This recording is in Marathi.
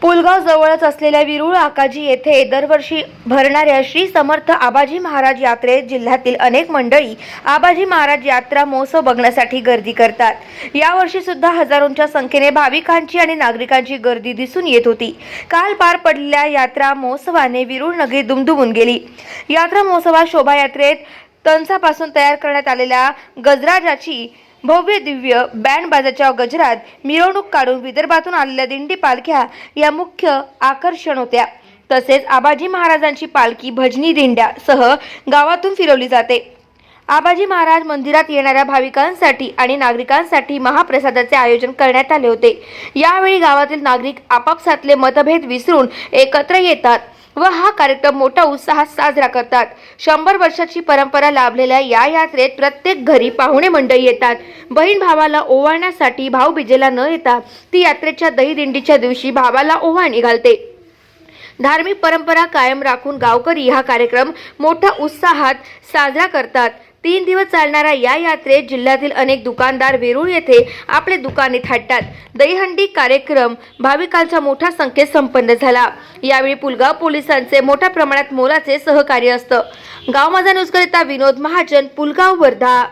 पुलगाव जवळच असलेल्या विरुळ आकाजी येथे दरवर्षी भरणाऱ्या श्री समर्थ आबाजी महाराज यात्रेत जिल्ह्यातील अनेक मंडळी आबाजी महाराज यात्रा महोत्सव बघण्यासाठी गर्दी करतात. यावर्षी सुद्धा हजारोंच्या संख्येने भाविकांची आणि नागरिकांची गर्दी दिसून येत होती. काल पार पडलेल्या यात्रा महोत्सवाने विरुळ नगरी दुमदुमून गेली. यात्रा महोत्सवात शोभायात्रेत तणसापासून तयार करण्यात आलेल्या गजराजाची भव्य दिव्य बँड बाजाच्या गजरात मिरवणूक काढून विदर्भातून आलेल्या दिंडी पालख्या या मुख्य आकर्षण होत्या. तसेच आबाजी महाराजांची पालखी भजनी दिंड्यासह गावातून फिरवली जाते. आबाजी महाराज मंदिरात येणाऱ्या भाविकांसाठी आणि नागरिकांसाठी महाप्रसादाचे आयोजन करण्यात आले होते. यावेळी गावातील नागरिक आपापसातले मतभेद विसरून एकत्र येतात व हा कार्यक्रम मोठ्या उत्साहात साजरा करतात. 100 वर्षाची परंपरा लाभलेल्या या यात्रेत प्रत्येक घरी पाहुणे मंडळी येतात. बहीण भावाला ओवाळण्यासाठी भाऊबीजेला न येता ती यात्रेच्या दही दिंडीच्या दिवशी भावाला ओवाळणी घालते. धार्मिक परंपरा कायम राखून गावकरी हा कार्यक्रम मोठ्या उत्साहात साजरा करतात. 3 दिवस चालणाऱ्या या यात्रेत जिल्ह्यातील अनेक दुकानदार वेरूळ येथे आपले दुकाने थाटतात. दहीहंडी कार्यक्रम भाविकांच्या मोठ्या संख्येत संपन्न झाला. यावेळी पुलगाव पोलिसांचे मोठ्या प्रमाणात मोलाचे सहकार्य असतं. गाव माझा न्यूजकरिता विनोद महाजन, पुलगाव, वर्धा.